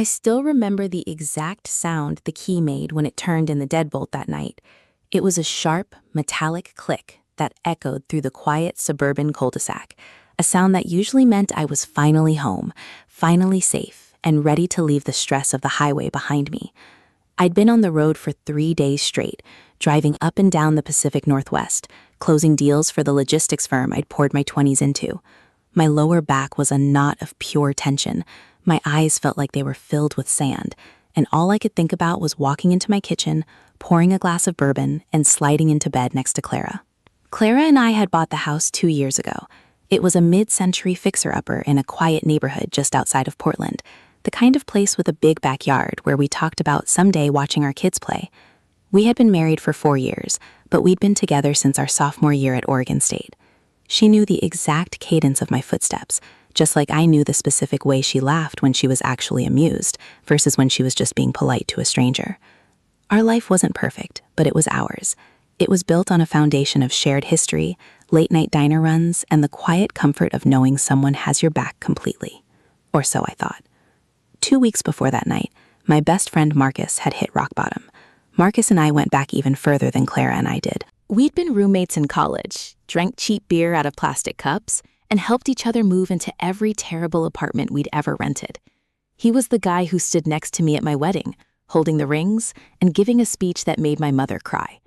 I still remember the exact sound the key made when it turned in the deadbolt that night. It was a sharp, metallic click that echoed through the quiet suburban cul-de-sac, a sound that usually meant I was finally home, finally safe, and ready to leave the stress of the highway behind me. I'd been on the road for 3 days straight, driving up and down the Pacific Northwest, closing deals for the logistics firm I'd poured my 20s into. My lower back was a knot of pure tension. My eyes felt like they were filled with sand, and all I could think about was walking into my kitchen, pouring a glass of bourbon, and sliding into bed next to Clara. Clara and I had bought the house 2 years ago. It was a mid-century fixer-upper in a quiet neighborhood just outside of Portland, the kind of place with a big backyard where we talked about someday watching our kids play. We had been married for 4 years, but we'd been together since our sophomore year at Oregon State. She knew the exact cadence of my footsteps, just like I knew the specific way she laughed when she was actually amused versus when she was just being polite to a stranger. Our life wasn't perfect, but it was ours. It was built on a foundation of shared history, late-night diner runs, and the quiet comfort of knowing someone has your back completely. Or so I thought. 2 weeks before that night, my best friend Marcus had hit rock bottom. Marcus and I went back even further than Clara and I did. We'd been roommates in college, drank cheap beer out of plastic cups, and helped each other move into every terrible apartment we'd ever rented. He was the guy who stood next to me at my wedding, holding the rings and giving a speech that made my mother cry.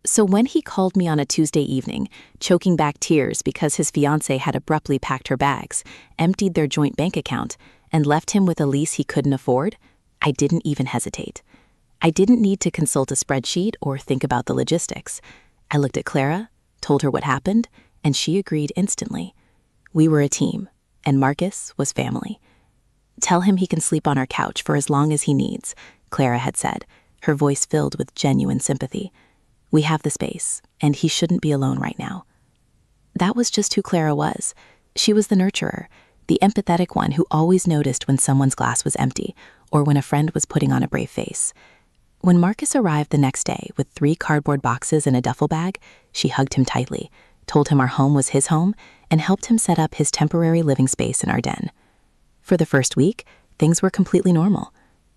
So when he called me on a Tuesday evening, choking back tears because his fiancée had abruptly packed her bags, emptied their joint bank account, and left him with a lease he couldn't afford, I didn't even hesitate. I didn't need to consult a spreadsheet or think about the logistics. I looked at Clara, told her what happened, and she agreed instantly. We were a team, and Marcus was family. "Tell him he can sleep on our couch for as long as he needs," Clara had said, her voice filled with genuine sympathy. "We have the space, and he shouldn't be alone right now." That was just who Clara was. She was the nurturer, the empathetic one who always noticed when someone's glass was empty or when a friend was putting on a brave face. When Marcus arrived the next day with 3 cardboard boxes and a duffel bag, she hugged him tightly, told him our home was his home, and helped him set up his temporary living space in our den. For the first week, things were completely normal.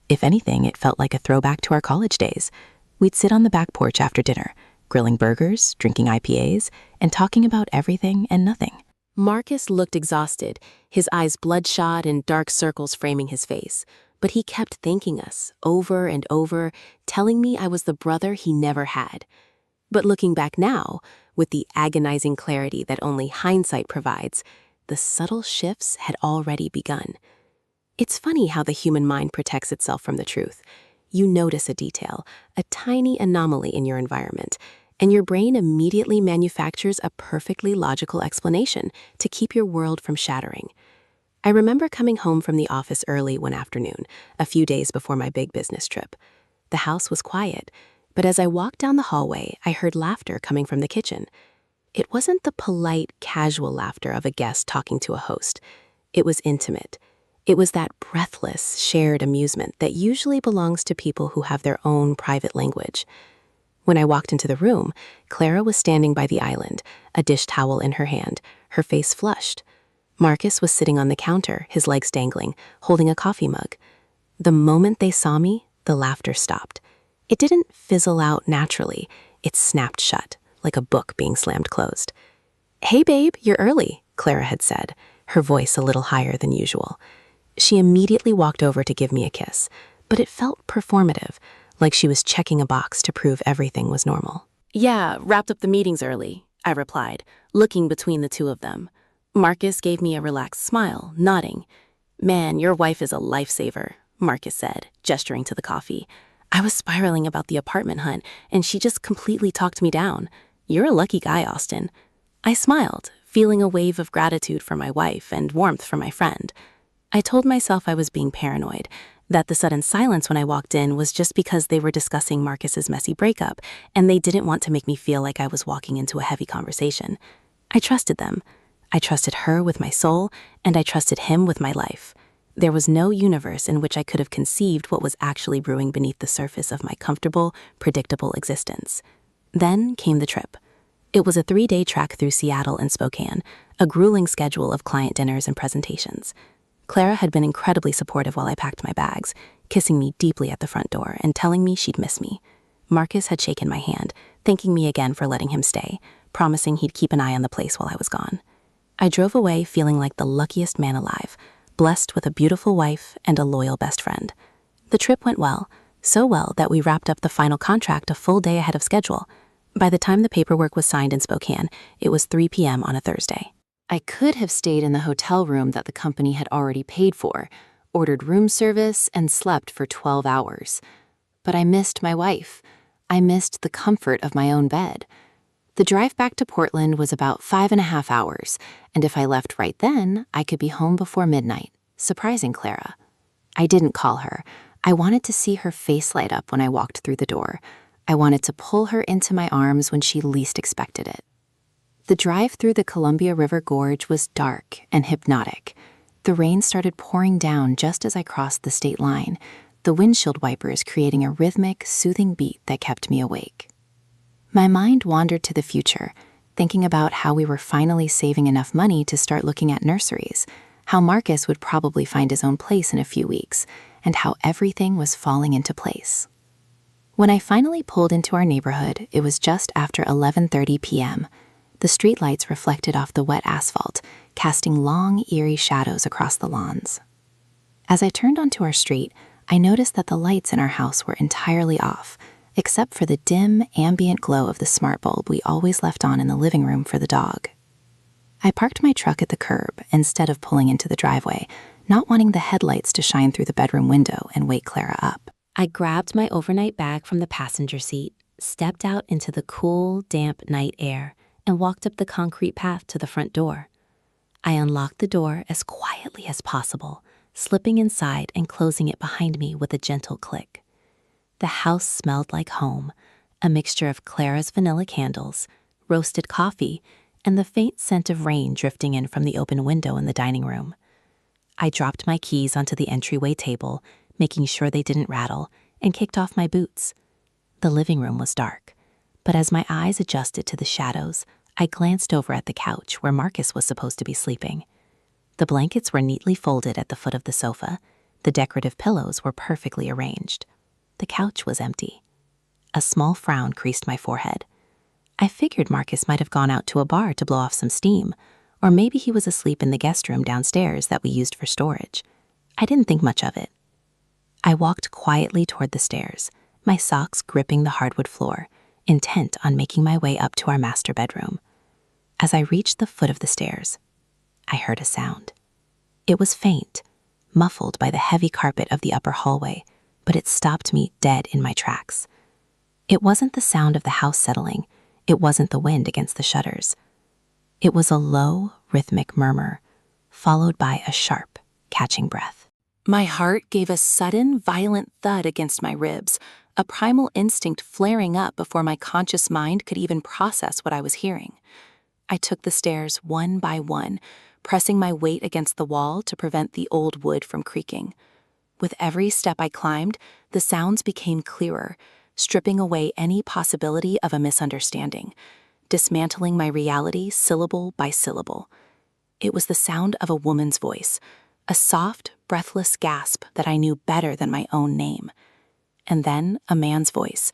If anything, it felt like a throwback to our college days. We'd sit on the back porch after dinner, grilling burgers, drinking IPAs, and talking about everything and nothing. Marcus looked exhausted, his eyes bloodshot and dark circles framing his face. But he kept thanking us, over and over, telling me I was the brother he never had. But looking back now, with the agonizing clarity that only hindsight provides, the subtle shifts had already begun. It's funny how the human mind protects itself from the truth. You notice a detail, a tiny anomaly in your environment, and your brain immediately manufactures a perfectly logical explanation to keep your world from shattering. I remember coming home from the office early one afternoon, a few days before my big business trip. The house was quiet, but as I walked down the hallway, I heard laughter coming from the kitchen. It wasn't the polite, casual laughter of a guest talking to a host. It was intimate. It was that breathless, shared amusement that usually belongs to people who have their own private language. When I walked into the room, Clara was standing by the island, a dish towel in her hand, her face flushed. Marcus was sitting on the counter, his legs dangling, holding a coffee mug. The moment they saw me, the laughter stopped. It didn't fizzle out naturally. It snapped shut, like a book being slammed closed. "Hey babe, you're early," Clara had said, her voice a little higher than usual. She immediately walked over to give me a kiss, but it felt performative, like she was checking a box to prove everything was normal. "Yeah, wrapped up the meetings early," I replied, looking between the two of them. Marcus gave me a relaxed smile, nodding. "Man, your wife is a lifesaver," Marcus said, gesturing to the coffee. "I was spiraling about the apartment hunt, and she just completely talked me down. You're a lucky guy, Austin." I smiled, feeling a wave of gratitude for my wife and warmth for my friend. I told myself I was being paranoid, that the sudden silence when I walked in was just because they were discussing Marcus's messy breakup, and they didn't want to make me feel like I was walking into a heavy conversation. I trusted them. I trusted her with my soul, and I trusted him with my life. There was no universe in which I could have conceived what was actually brewing beneath the surface of my comfortable, predictable existence. Then came the trip. It was a 3-day trek through Seattle and Spokane, a grueling schedule of client dinners and presentations. Clara had been incredibly supportive while I packed my bags, kissing me deeply at the front door and telling me she'd miss me. Marcus had shaken my hand, thanking me again for letting him stay, promising he'd keep an eye on the place while I was gone. I drove away feeling like the luckiest man alive, blessed with a beautiful wife and a loyal best friend. The trip went well, so well that we wrapped up the final contract a full day ahead of schedule. By the time the paperwork was signed in Spokane, it was 3 p.m. on a Thursday. I could have stayed in the hotel room that the company had already paid for, ordered room service, and slept for 12 hours. But I missed my wife. I missed the comfort of my own bed. The drive back to Portland was about 5.5 hours, and if I left right then, I could be home before midnight, surprising Clara. I didn't call her. I wanted to see her face light up when I walked through the door. I wanted to pull her into my arms when she least expected it. The drive through the Columbia River Gorge was dark and hypnotic. The rain started pouring down just as I crossed the state line, the windshield wipers creating a rhythmic, soothing beat that kept me awake. My mind wandered to the future, thinking about how we were finally saving enough money to start looking at nurseries, how Marcus would probably find his own place in a few weeks, and how everything was falling into place. When I finally pulled into our neighborhood, it was just after 11:30 p.m. The streetlights reflected off the wet asphalt, casting long, eerie shadows across the lawns. As I turned onto our street, I noticed that the lights in our house were entirely off, except for the dim, ambient glow of the smart bulb we always left on in the living room for the dog. I parked my truck at the curb instead of pulling into the driveway, not wanting the headlights to shine through the bedroom window and wake Clara up. I grabbed my overnight bag from the passenger seat, stepped out into the cool, damp night air, and walked up the concrete path to the front door. I unlocked the door as quietly as possible, slipping inside and closing it behind me with a gentle click. The house smelled like home, a mixture of Clara's vanilla candles, roasted coffee, and the faint scent of rain drifting in from the open window in the dining room. I dropped my keys onto the entryway table, making sure they didn't rattle, and kicked off my boots. The living room was dark, but as my eyes adjusted to the shadows, I glanced over at the couch where Marcus was supposed to be sleeping. The blankets were neatly folded at the foot of the sofa. The decorative pillows were perfectly arranged. The couch was empty. A small frown creased my forehead. I figured Marcus might have gone out to a bar to blow off some steam, or maybe he was asleep in the guest room downstairs that we used for storage. I didn't think much of it. I walked quietly toward the stairs, my socks gripping the hardwood floor, intent on making my way up to our master bedroom. As I reached the foot of the stairs, I heard a sound. It was faint, muffled by the heavy carpet of the upper hallway, but it stopped me dead in my tracks. It wasn't the sound of the house settling. It wasn't the wind against the shutters. It was a low, rhythmic murmur, followed by a sharp, catching breath. My heart gave a sudden, violent thud against my ribs, a primal instinct flaring up before my conscious mind could even process what I was hearing. I took the stairs one by one, pressing my weight against the wall to prevent the old wood from creaking. With every step I climbed, the sounds became clearer, stripping away any possibility of a misunderstanding, dismantling my reality syllable by syllable. It was the sound of a woman's voice, a soft, breathless gasp that I knew better than my own name. And then a man's voice,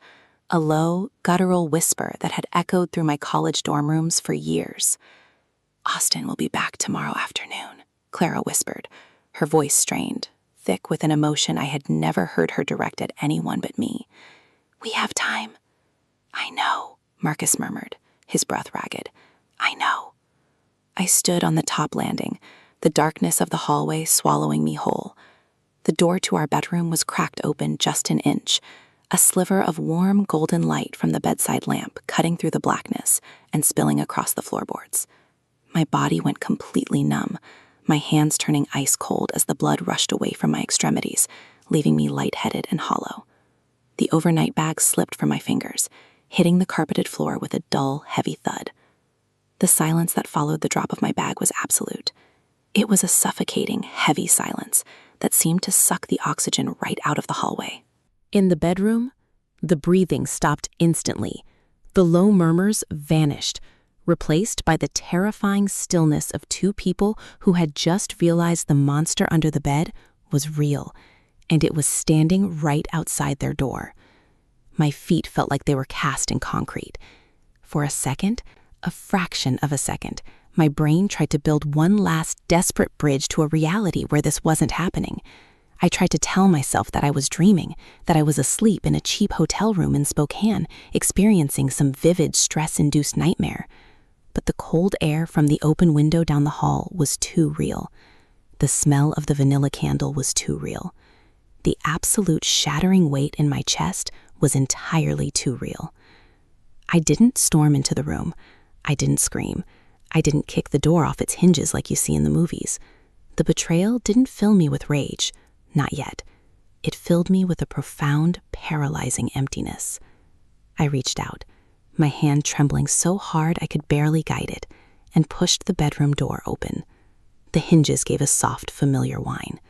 a low, guttural whisper that had echoed through my college dorm rooms for years. "Austin will be back tomorrow afternoon," Clara whispered, her voice strained, thick with an emotion I had never heard her direct at anyone but me. "We have time." "I know," Marcus murmured, his breath ragged. "I know." I stood on the top landing, the darkness of the hallway swallowing me whole. The door to our bedroom was cracked open just an inch, a sliver of warm golden light from the bedside lamp cutting through the blackness and spilling across the floorboards. My body went completely numb, my hands turning ice cold as the blood rushed away from my extremities, leaving me lightheaded and hollow. The overnight bag slipped from my fingers, hitting the carpeted floor with a dull, heavy thud. The silence that followed the drop of my bag was absolute. It was a suffocating, heavy silence that seemed to suck the oxygen right out of the hallway. In the bedroom, the breathing stopped instantly. The low murmurs vanished, replaced by the terrifying stillness of two people who had just realized the monster under the bed was real, and it was standing right outside their door. My feet felt like they were cast in concrete. For a second, a fraction of a second, my brain tried to build one last desperate bridge to a reality where this wasn't happening. I tried to tell myself that I was dreaming, that I was asleep in a cheap hotel room in Spokane, experiencing some vivid stress-induced nightmare. But the cold air from the open window down the hall was too real. The smell of the vanilla candle was too real. The absolute shattering weight in my chest was entirely too real. I didn't storm into the room. I didn't scream. I didn't kick the door off its hinges like you see in the movies. The betrayal didn't fill me with rage. Not yet. It filled me with a profound, paralyzing emptiness. I reached out, my hand trembling so hard I could barely guide it, and pushed the bedroom door open. The hinges gave a soft, familiar whine.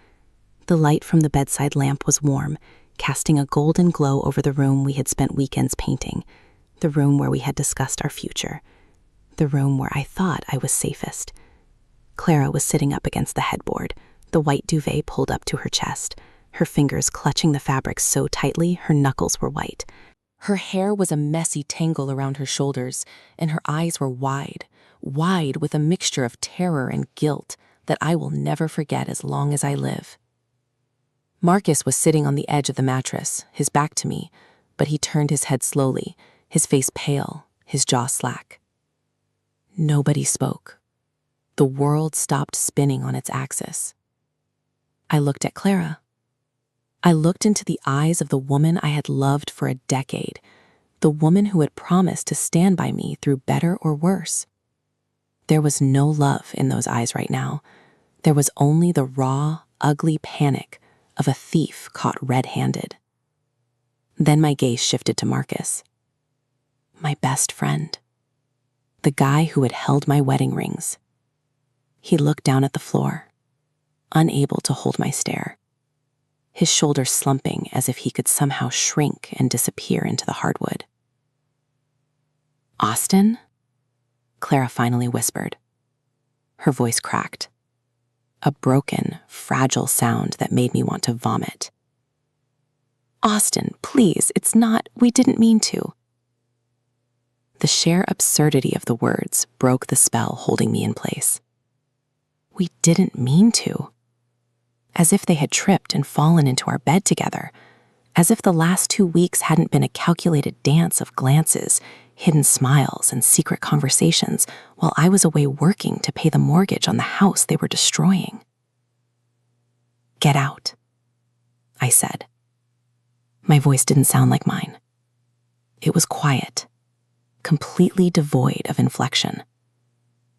The light from the bedside lamp was warm, casting a golden glow over the room we had spent weekends painting, the room where we had discussed our future, the room where I thought I was safest. Clara was sitting up against the headboard, the white duvet pulled up to her chest, her fingers clutching the fabric so tightly her knuckles were white. Her hair was a messy tangle around her shoulders, and her eyes were wide with a mixture of terror and guilt that I will never forget as long as I live. Marcus was sitting on the edge of the mattress, his back to me, but he turned his head slowly, his face pale, his jaw slack. Nobody spoke. The world stopped spinning on its axis. I looked at Clara. I looked into the eyes of the woman I had loved for a decade, the woman who had promised to stand by me through better or worse. There was no love in those eyes right now. There was only the raw, ugly panic of a thief caught red-handed. Then my gaze shifted to Marcus. My best friend. The guy who had held my wedding rings. He looked down at the floor, unable to hold my stare, his shoulders slumping as if he could somehow shrink and disappear into the hardwood. "Austin?" Clara finally whispered. Her voice cracked, a broken, fragile sound that made me want to vomit. "Austin, please, it's not, we didn't mean to." The sheer absurdity of the words broke the spell holding me in place. We didn't mean to. As if they had tripped and fallen into our bed together. As if the last 2 weeks hadn't been a calculated dance of glances, hidden smiles, and secret conversations while I was away working to pay the mortgage on the house they were destroying. "Get out," I said. My voice didn't sound like mine. It was quiet, completely devoid of inflection.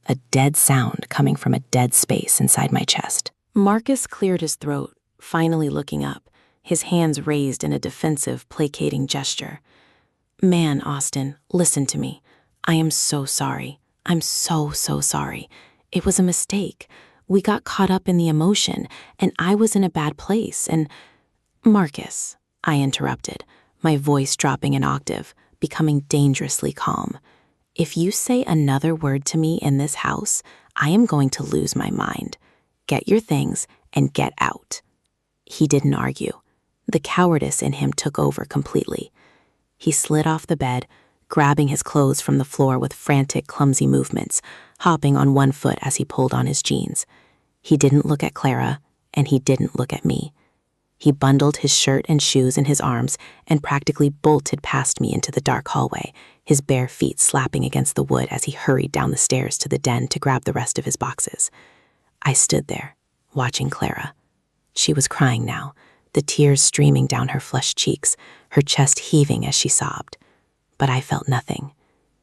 A dead sound coming from a dead space inside my chest. Marcus cleared his throat, finally looking up, his hands raised in a defensive, placating gesture. "Man, Austin, listen to me. I am so sorry. I'm so sorry. It was a mistake. We got caught up in the emotion, and I was in a bad place, and—" "Marcus," I interrupted, my voice dropping an octave, becoming dangerously calm. "If you say another word to me in this house, I am going to lose my mind. Get your things and get out." He didn't argue. The cowardice in him took over completely. He slid off the bed, grabbing his clothes from the floor with frantic, clumsy movements, hopping on one foot as he pulled on his jeans. He didn't look at Clara, and he didn't look at me. He bundled his shirt and shoes in his arms and practically bolted past me into the dark hallway, his bare feet slapping against the wood as he hurried down the stairs to the den to grab the rest of his boxes. I stood there, watching Clara. She was crying now, the tears streaming down her flushed cheeks, her chest heaving as she sobbed. But I felt nothing.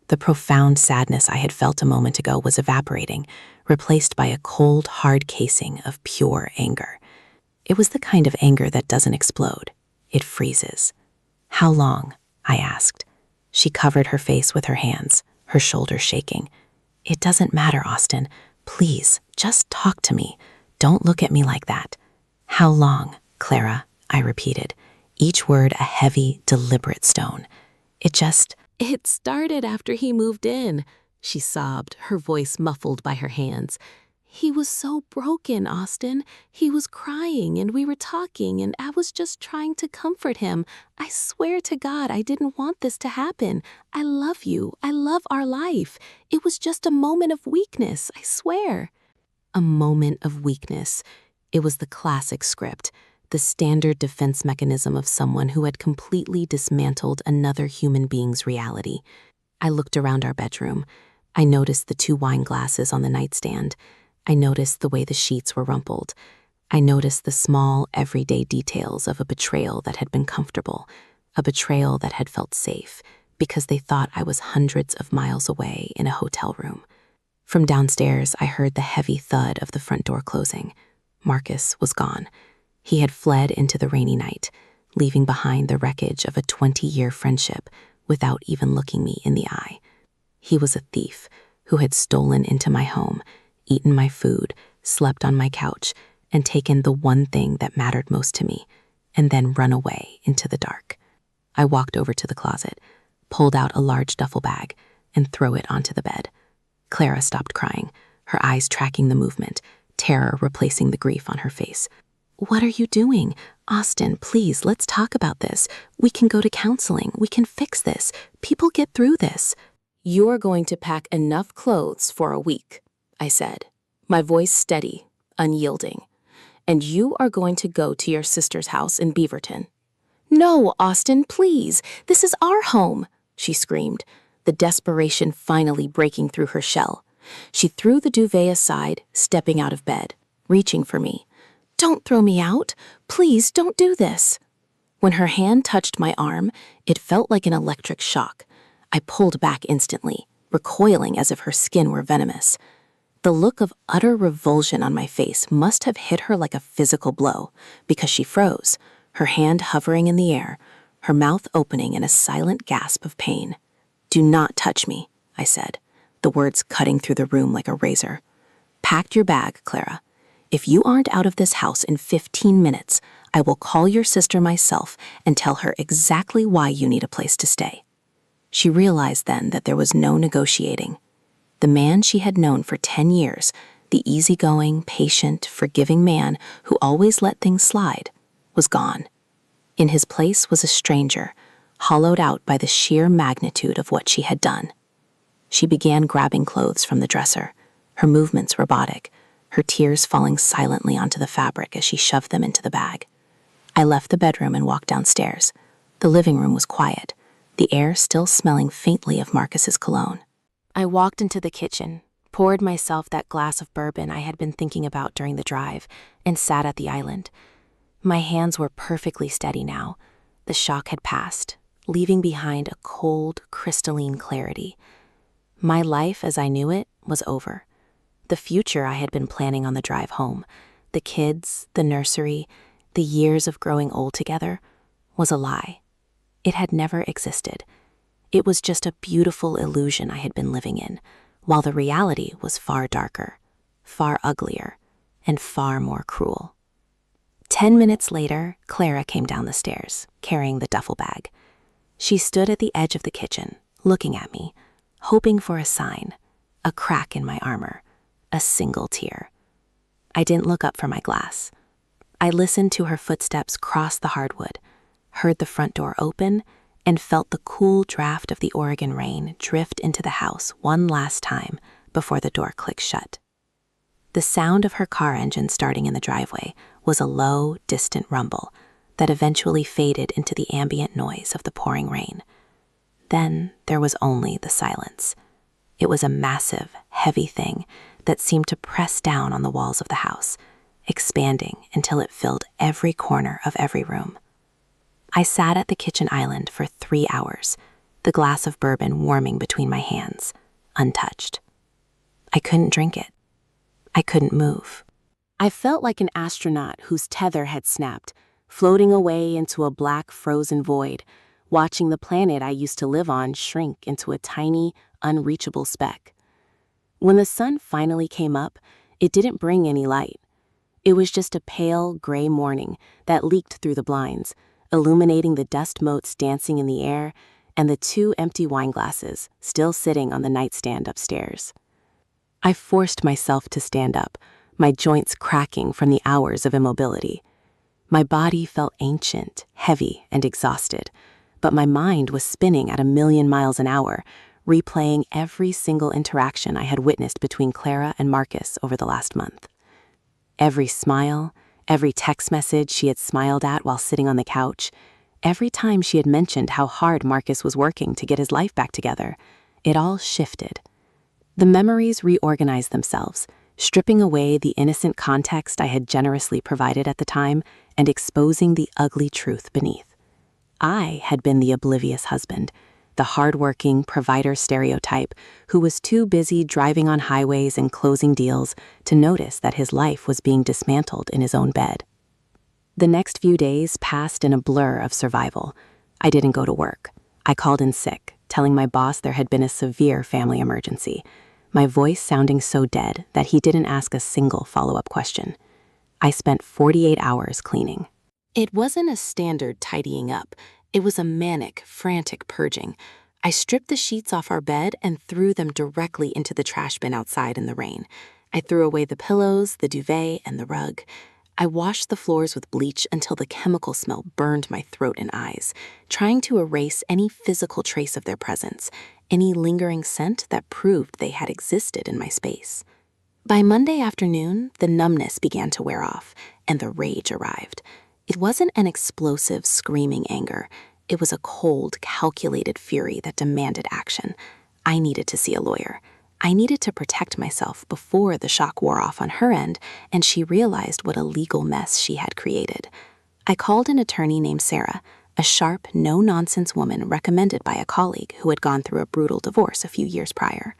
The profound sadness I had felt a moment ago was evaporating, replaced by a cold, hard casing of pure anger. It was the kind of anger that doesn't explode. It freezes. "How long?" I asked. She covered her face with her hands, her shoulders shaking. "It doesn't matter, Austin. Please, just talk to me. Don't look at me like that." "How long, Clara?" I repeated, each word a heavy, deliberate stone. It started after he moved in. she sobbed, her voice muffled by her hands. "He was so broken, Austin. He was crying and we were talking and I was just trying to comfort him. I swear to God I didn't want this to happen. I love you. I love our life. It was just a moment of weakness, I swear." A moment of weakness. It was the classic script, the standard defense mechanism of someone who had completely dismantled another human being's reality. I looked around our bedroom. I noticed the 2 wine glasses on the nightstand. I noticed the way the sheets were rumpled. I noticed the small, everyday details of a betrayal that had been comfortable, a betrayal that had felt safe, because they thought I was hundreds of miles away in a hotel room. From downstairs, I heard the heavy thud of the front door closing. Marcus was gone. He had fled into the rainy night, leaving behind the wreckage of a 20-year friendship without even looking me in the eye. He was a thief who had stolen into my home, eaten my food, slept on my couch, and taken the one thing that mattered most to me, and then run away into the dark. I walked over to the closet, pulled out a large duffel bag, and threw it onto the bed. Clara stopped crying, her eyes tracking the movement, terror replacing the grief on her face. "What are you doing? Austin, please, let's talk about this. We can go to counseling. We can fix this. People get through this." "You are going to pack enough clothes for a week," I said, my voice steady, unyielding. "And you are going to go to your sister's house in Beaverton." "No, Austin, please. This is our home," she screamed, the desperation finally breaking through her shell. She threw the duvet aside, stepping out of bed, reaching for me. "Don't throw me out. Please don't do this." When her hand touched my arm, it felt like an electric shock. I pulled back instantly, recoiling as if her skin were venomous. The look of utter revulsion on my face must have hit her like a physical blow, because she froze, her hand hovering in the air, her mouth opening in a silent gasp of pain. "Do not touch me," I said, the words cutting through the room like a razor. "Pack your bag, Clara. If you aren't out of this house in 15 minutes, I will call your sister myself and tell her exactly why you need a place to stay." She realized then that there was no negotiating. The man she had known for 10 years, the easygoing, patient, forgiving man who always let things slide, was gone. In his place was a stranger, hollowed out by the sheer magnitude of what she had done. She began grabbing clothes from the dresser, her movements robotic, her tears falling silently onto the fabric as she shoved them into the bag. I left the bedroom and walked downstairs. The living room was quiet, the air still smelling faintly of Marcus's cologne. I walked into the kitchen, poured myself that glass of bourbon I had been thinking about during the drive, and sat at the island. My hands were perfectly steady now. The shock had passed, leaving behind a cold, crystalline clarity. My life as I knew it was over. The future I had been planning on the drive home, the kids, the nursery, the years of growing old together, was a lie. It had never existed. It was just a beautiful illusion I had been living in, while the reality was far darker, far uglier, and far more cruel. 10 minutes later, Clara came down the stairs, carrying the duffel bag. She stood at the edge of the kitchen, looking at me, hoping for a sign, a crack in my armor, a single tear. I didn't look up from my glass. I listened to her footsteps cross the hardwood, heard the front door open, and felt the cool draft of the Oregon rain drift into the house one last time before the door clicked shut. The sound of her car engine starting in the driveway was a low, distant rumble that eventually faded into the ambient noise of the pouring rain. Then there was only the silence. It was a massive, heavy thing that seemed to press down on the walls of the house, expanding until it filled every corner of every room. I sat at the kitchen island for 3 hours, the glass of bourbon warming between my hands, untouched. I couldn't drink it. I couldn't move. I felt like an astronaut whose tether had snapped, floating away into a black frozen void, watching the planet I used to live on shrink into a tiny, unreachable speck. When the sun finally came up, it didn't bring any light. It was just a pale, gray morning that leaked through the blinds, illuminating the dust motes dancing in the air and the 2 empty wine glasses still sitting on the nightstand upstairs. I forced myself to stand up, my joints cracking from the hours of immobility. My body felt ancient, heavy, and exhausted, but my mind was spinning at 1,000,000 miles an hour, replaying every single interaction I had witnessed between Clara and Marcus over the last month. Every smile, every text message she had smiled at while sitting on the couch, every time she had mentioned how hard Marcus was working to get his life back together, it all shifted. The memories reorganized themselves, stripping away the innocent context I had generously provided at the time and exposing the ugly truth beneath. I had been the oblivious husband, the hard-working provider stereotype who was too busy driving on highways and closing deals to notice that his life was being dismantled in his own bed. The next few days passed in a blur of survival. I didn't go to work. I called in sick, telling my boss there had been a severe family emergency, my voice sounding so dead that he didn't ask a single follow-up question. I spent 48 hours cleaning. It wasn't a standard tidying up. It was a manic, frantic purging. I stripped the sheets off our bed and threw them directly into the trash bin outside in the rain. I threw away the pillows, the duvet, and the rug. I washed the floors with bleach until the chemical smell burned my throat and eyes, trying to erase any physical trace of their presence, any lingering scent that proved they had existed in my space. By Monday afternoon, the numbness began to wear off, and the rage arrived. It wasn't an explosive, screaming anger. It was a cold, calculated fury that demanded action. I needed to see a lawyer. I needed to protect myself before the shock wore off on her end and she realized what a legal mess she had created. I called an attorney named Sarah, a sharp, no-nonsense woman recommended by a colleague who had gone through a brutal divorce a few years prior.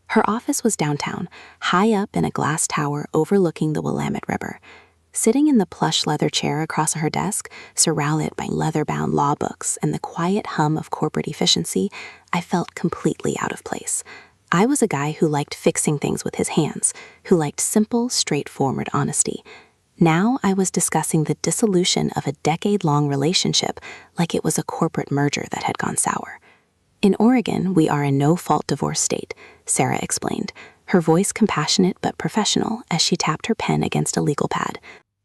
Her office was downtown, high up in a glass tower overlooking the Willamette River. Sitting in the plush leather chair across her desk, surrounded by leather-bound law books and the quiet hum of corporate efficiency, I felt completely out of place. I was a guy who liked fixing things with his hands, who liked simple, straightforward honesty. Now I was discussing the dissolution of a decade-long relationship like it was a corporate merger that had gone sour. In Oregon, we are a no-fault divorce state, Sarah explained, her voice compassionate but professional as she tapped her pen against a legal pad.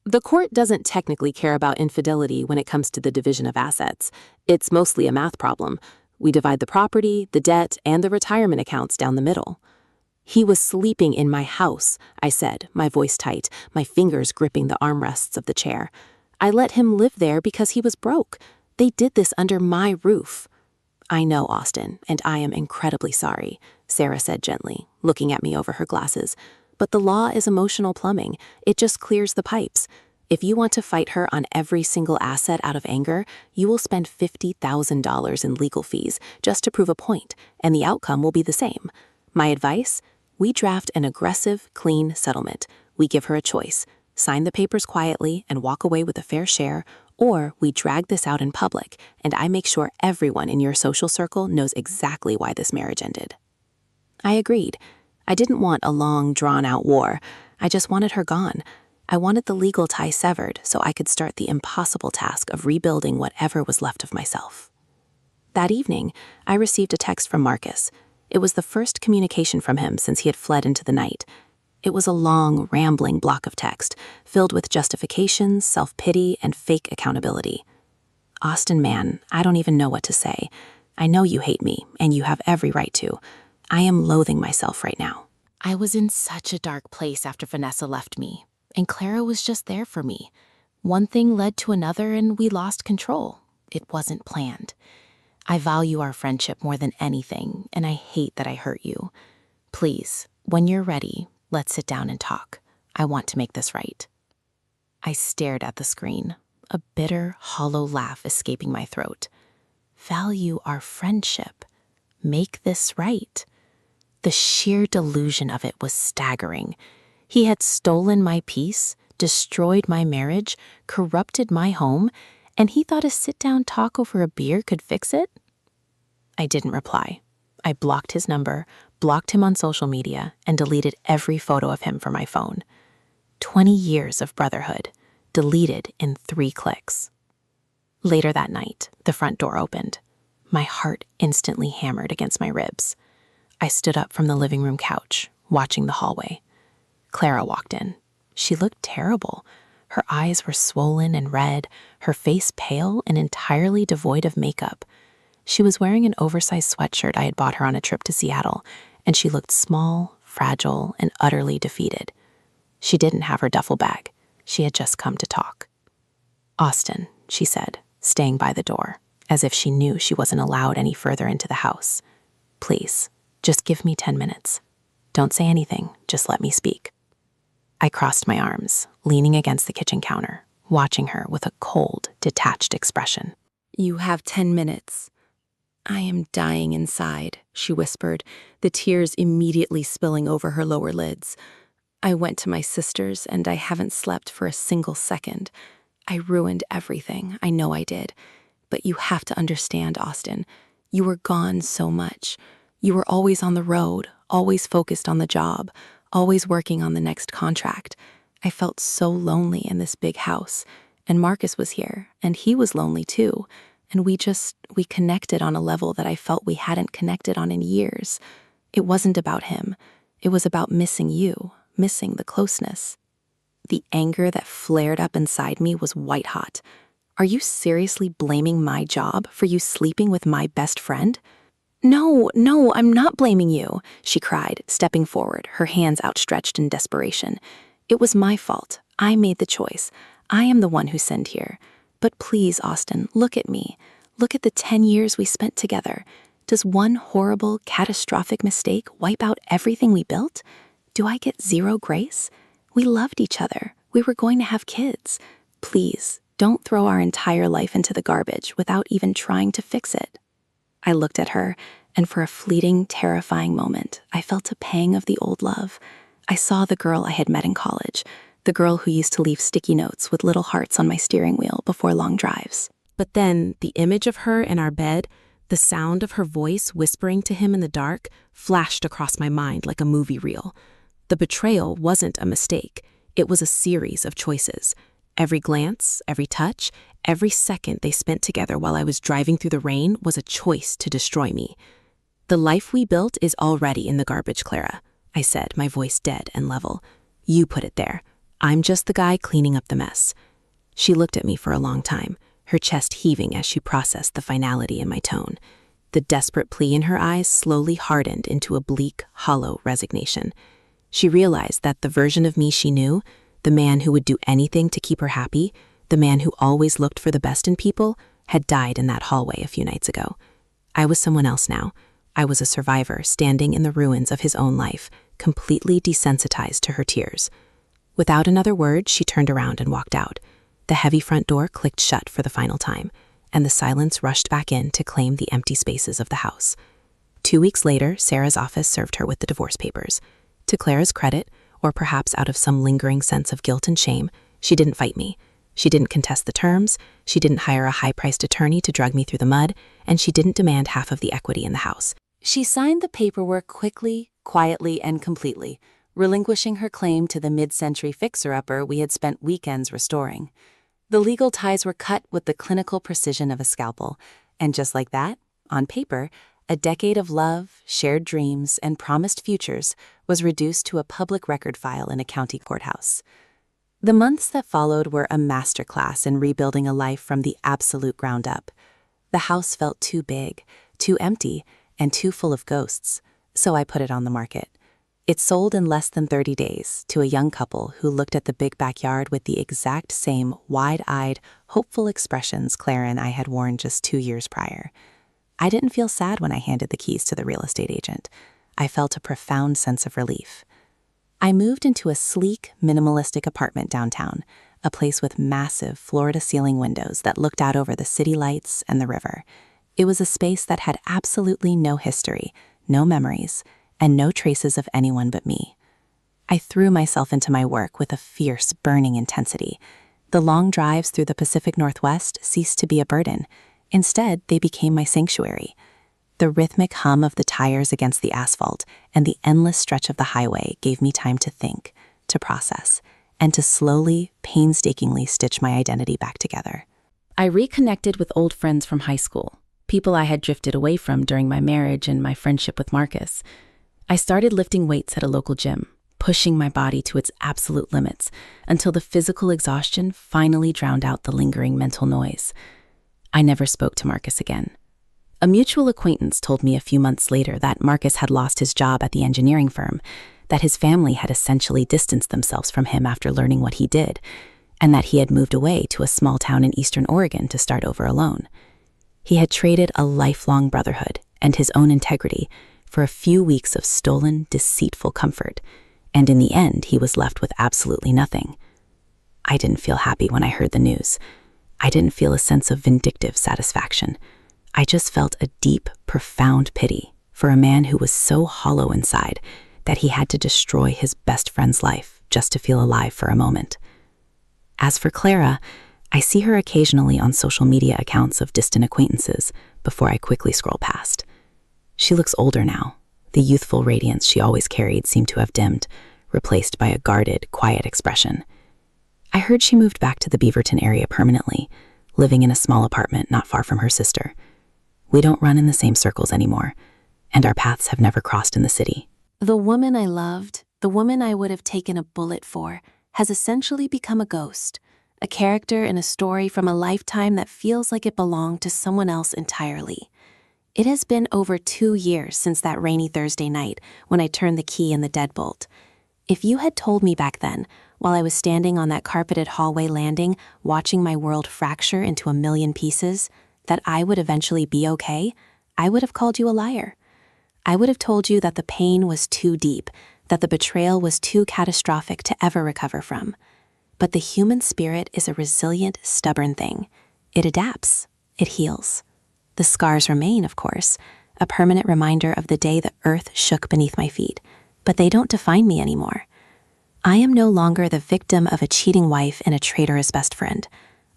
The court doesn't technically care about infidelity when it comes to the division of assets. It's mostly a math problem. We divide the property, the debt, and the retirement accounts down the middle. He was sleeping in my house, I said, my voice tight, my fingers gripping the armrests of the chair. I let him live there because he was broke. They did this under my roof. I know, Austin, and I am incredibly sorry, Sarah said gently, looking at me over her glasses. But the law is emotional plumbing. It just clears the pipes. If you want to fight her on every single asset out of anger, you will spend $50,000 in legal fees just to prove a point, and the outcome will be the same. My advice? We draft an aggressive, clean settlement. We give her a choice. Sign the papers quietly and walk away with a fair share, or we drag this out in public, and I make sure everyone in your social circle knows exactly why this marriage ended. I agreed. I didn't want a long, drawn-out war. I just wanted her gone. I wanted the legal tie severed so I could start the impossible task of rebuilding whatever was left of myself. That evening, I received a text from Marcus. It was the first communication from him since he had fled into the night. It was a long, rambling block of text, filled with justifications, self-pity, and fake accountability. Austin, man, I don't even know what to say. I know you hate me, and you have every right to. I am loathing myself right now. I was in such a dark place after Vanessa left me, and Clara was just there for me. One thing led to another, and we lost control. It wasn't planned. I value our friendship more than anything, and I hate that I hurt you. Please, when you're ready, let's sit down and talk. I want to make this right. I stared at the screen, a bitter, hollow laugh escaping my throat. Value our friendship. Make this right. The sheer delusion of it was staggering. He had stolen my peace, destroyed my marriage, corrupted my home, and he thought a sit-down talk over a beer could fix it? I didn't reply. I blocked his number, blocked him on social media, and deleted every photo of him from my phone. 20 years of brotherhood, deleted in 3 clicks. Later that night, the front door opened. My heart instantly hammered against my ribs. I stood up from the living room couch, watching the hallway. Clara walked in. She looked terrible. Her eyes were swollen and red, her face pale and entirely devoid of makeup. She was wearing an oversized sweatshirt I had bought her on a trip to Seattle, and she looked small, fragile, and utterly defeated. She didn't have her duffel bag. She had just come to talk. "Austin," she said, staying by the door, as if she knew she wasn't allowed any further into the house. "Please, just give me 10 minutes. Don't say anything, just let me speak." I crossed my arms, leaning against the kitchen counter, watching her with a cold, detached expression. "You have 10 minutes. I am dying inside," she whispered, the tears immediately spilling over her lower lids. "I went to my sister's and I haven't slept for a single second. I ruined everything, I know I did. But you have to understand, Austin. You were gone so much. You were always on the road, always focused on the job, always working on the next contract. I felt so lonely in this big house. And Marcus was here, and he was lonely too. And we connected on a level that I felt we hadn't connected on in years. It wasn't about him. It was about missing you, missing the closeness." The anger that flared up inside me was white hot. "Are you seriously blaming my job for you sleeping with my best friend?" No, I'm not blaming you," she cried, stepping forward, her hands outstretched in desperation. "It was my fault. I made the choice. I am the one who sinned here. But please, Austin, look at me. Look at the 10 years we spent together. Does one horrible, catastrophic mistake wipe out everything we built? Do I get zero grace? We loved each other. We were going to have kids. Please, don't throw our entire life into the garbage without even trying to fix it." I looked at her, and for a fleeting, terrifying moment, I felt a pang of the old love. I saw the girl I had met in college, the girl who used to leave sticky notes with little hearts on my steering wheel before long drives. But then the image of her in our bed, the sound of her voice whispering to him in the dark, flashed across my mind like a movie reel. The betrayal wasn't a mistake. It was a series of choices. Every glance, every touch, every second they spent together while I was driving through the rain was a choice to destroy me. "The life we built is already in the garbage, Clara," I said, my voice dead and level. "You put it there. I'm just the guy cleaning up the mess." She looked at me for a long time, her chest heaving as she processed the finality in my tone. The desperate plea in her eyes slowly hardened into a bleak, hollow resignation. She realized that the version of me she knew, the man who would do anything to keep her happy, the man who always looked for the best in people, had died in that hallway a few nights ago. I was someone else now. I was a survivor standing in the ruins of his own life, completely desensitized to her tears. Without another word, she turned around and walked out. The heavy front door clicked shut for the final time, and the silence rushed back in to claim the empty spaces of the house. 2 weeks later, Sarah's office served her with the divorce papers. To Clara's credit, or perhaps out of some lingering sense of guilt and shame, she didn't fight me. She didn't contest the terms, she didn't hire a high-priced attorney to drag me through the mud, and she didn't demand half of the equity in the house. She signed the paperwork quickly, quietly, and completely, relinquishing her claim to the mid-century fixer-upper we had spent weekends restoring. The legal ties were cut with the clinical precision of a scalpel, and just like that, on paper, a decade of love, shared dreams, and promised futures was reduced to a public record file in a county courthouse. The months that followed were a masterclass in rebuilding a life from the absolute ground up. The house felt too big, too empty, and too full of ghosts, so I put it on the market. It sold in less than 30 days to a young couple who looked at the big backyard with the exact same wide-eyed, hopeful expressions Clara and I had worn just 2 years prior. I didn't feel sad when I handed the keys to the real estate agent. I felt a profound sense of relief. I moved into a sleek, minimalistic apartment downtown, a place with massive floor-to-ceiling windows that looked out over the city lights and the river. It was a space that had absolutely no history, no memories, and no traces of anyone but me. I threw myself into my work with a fierce, burning intensity. The long drives through the Pacific Northwest ceased to be a burden. Instead, they became my sanctuary. The rhythmic hum of the tires against the asphalt and the endless stretch of the highway gave me time to think, to process, and to slowly, painstakingly stitch my identity back together. I reconnected with old friends from high school, people I had drifted away from during my marriage and my friendship with Marcus. I started lifting weights at a local gym, pushing my body to its absolute limits until the physical exhaustion finally drowned out the lingering mental noise. I never spoke to Marcus again. A mutual acquaintance told me a few months later that Marcus had lost his job at the engineering firm, that his family had essentially distanced themselves from him after learning what he did, and that he had moved away to a small town in eastern Oregon to start over alone. He had traded a lifelong brotherhood and his own integrity for a few weeks of stolen, deceitful comfort, and in the end, he was left with absolutely nothing. I didn't feel happy when I heard the news. I didn't feel a sense of vindictive satisfaction. I just felt a deep, profound pity for a man who was so hollow inside that he had to destroy his best friend's life just to feel alive for a moment. As for Clara, I see her occasionally on social media accounts of distant acquaintances before I quickly scroll past. She looks older now. The youthful radiance she always carried seemed to have dimmed, replaced by a guarded, quiet expression. I heard she moved back to the Beaverton area permanently, living in a small apartment not far from her sister. We don't run in the same circles anymore, and our paths have never crossed in the city. The woman I loved, the woman I would have taken a bullet for, has essentially become a ghost, a character in a story from a lifetime that feels like it belonged to someone else entirely. It has been over 2 years since that rainy Thursday night when I turned the key in the deadbolt. If you had told me back then, while I was standing on that carpeted hallway landing, watching my world fracture into a million pieces, that I would eventually be okay, I would have called you a liar. I would have told you that the pain was too deep, that the betrayal was too catastrophic to ever recover from. But the human spirit is a resilient, stubborn thing. It adapts. It heals. The scars remain, of course, a permanent reminder of the day the earth shook beneath my feet, but they don't define me anymore. I am no longer the victim of a cheating wife and a traitorous best friend.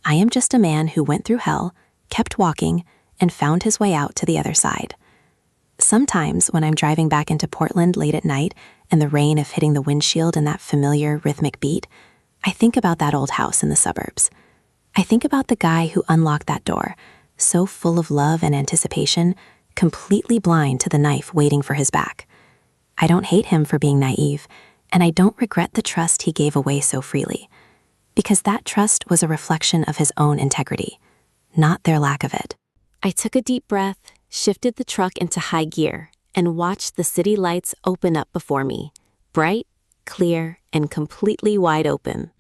I am just a man who went through hell, kept walking, and found his way out to the other side. Sometimes when I'm driving back into Portland late at night and the rain is hitting the windshield in that familiar rhythmic beat, I think about that old house in the suburbs. I think about the guy who unlocked that door, so full of love and anticipation, completely blind to the knife waiting for his back. I don't hate him for being naive, and I don't regret the trust he gave away so freely, because that trust was a reflection of his own integrity, not their lack of it. I took a deep breath, shifted the truck into high gear, and watched the city lights open up before me, bright, clear, and completely wide open.